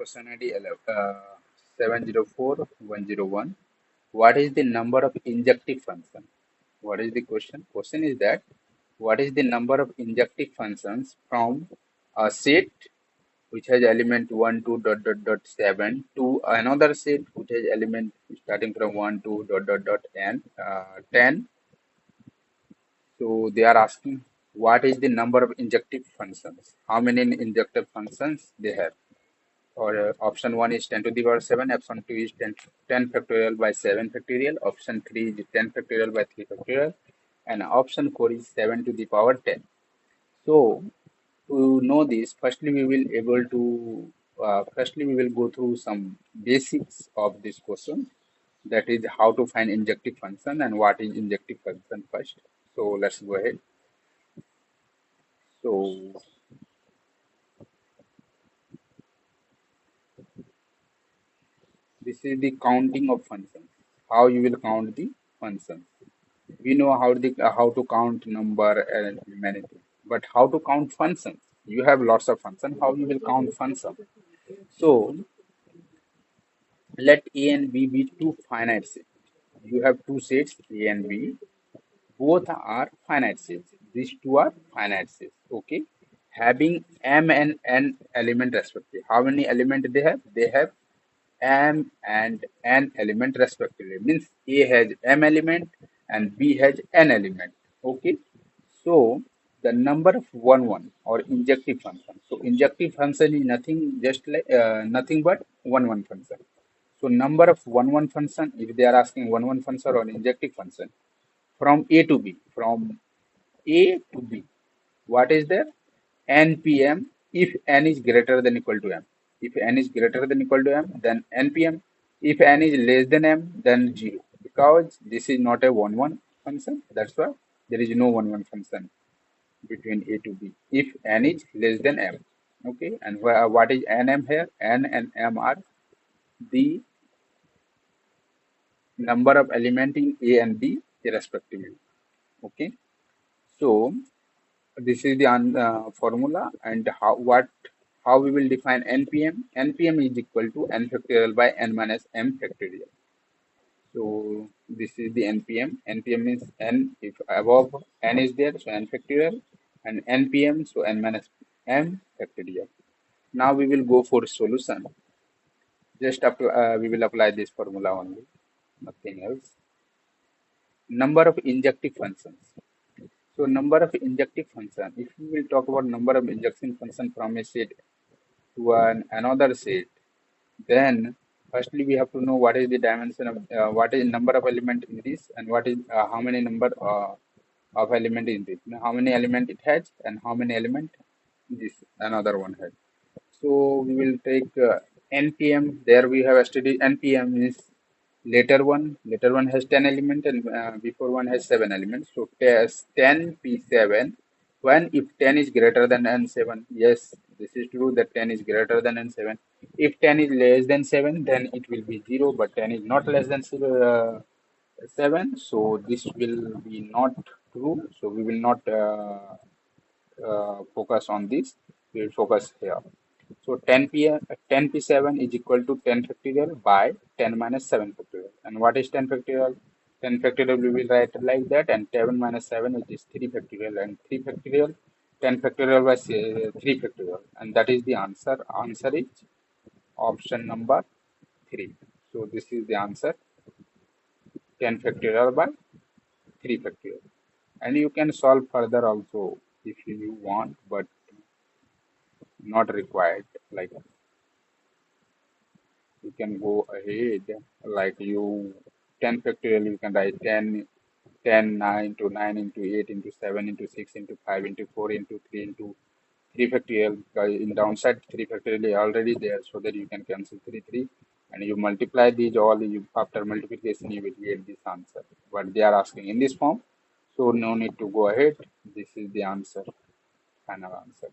question ID 704101. What is the number of injective function? What is the question? Question is that what is the number of injective functions from a set which has element 1 2 dot dot dot 7 to another set which has element starting from 1 2 dot dot dot n 10. So they are asking what is the number of injective functions? How many injective functions they have? Or option 1 is 10 to the power 7, option 2 is 10 factorial by 7 factorial, option 3 is 10 factorial by 3 factorial, and option 4 is 7 to the power 10. So to know this, firstly we will go through some basics of this question, that is how to find injective function and what is injective function first. So let's go ahead. So this is the counting of functions. How you will count the functions. We know how to count number and many things, but how to count functions? You have lots of functions. How you will count functions? So let A and B be two finite sets. You have two sets A and B. Both are finite sets. These two are finite sets. Okay, having M and N element respectively. How many elements they have? They have M and N element respectively. Means A has M element and B has N element. Okay. So the number of 1 or injective function. So injective function is nothing just like nothing but 1 function. So number of 1 function, if they are asking 1 function or injective function from A to B, from A to B, what is there? NPM if n is greater than equal to m. If n is greater than equal to m, then NPM. If n is less than m, then 0. Because this is not a 1 function, that's why there is no 1 function between A to B. If n is less than m. Okay, and what is nm here? N and m are the number of element in A and B respectively. Okay, so this is the formula, and how we will define npm. Npm is equal to n factorial by n minus m factorial. So this is the npm. Npm means n, if above n is there, so n factorial, and npm, so n minus m factorial. Now we will go for solution. Just we will apply this formula only, nothing else. Number of injective functions. So number of injective function, if we will talk about number of injection function from a set to another set, then firstly we have to know what is the dimension of what is number of element in this, and what is how many number of element in this, how many element it has and how many element this another one has. So we will take npm. There we have studied npm is later one has 10 elements, and before one has 7 elements. So 10 p7 when if 10 is greater than n7. Yes, this is true that 10 is greater than n7. If 10 is less than 7, then it will be 0, but 10 is not less than 7, so this will be not true. So we will not focus on this. We will focus here. So 10 p7 is equal to 10 factorial by 10 minus 7 factorial. And what is 10 factorial? 10 factorial we will write like that, and 7 minus 7 is 3 factorial, and 3 factorial, 10 factorial by 3 factorial, and that is the answer. Answer is option number 3. So this is the answer, 10 factorial by 3 factorial. And you can solve further also if you want, but not required. Like you can go ahead, like you 10 factorial, you can write 10 9 into 9 into 8 into 7 into 6 into 5 into 4 into 3 into 3 factorial, because in downside 3 factorial is already there, so that you can cancel 3 and you multiply these all. You after multiplication you will get this answer, but they are asking in this form, so no need to go ahead. This is the answer, final answer.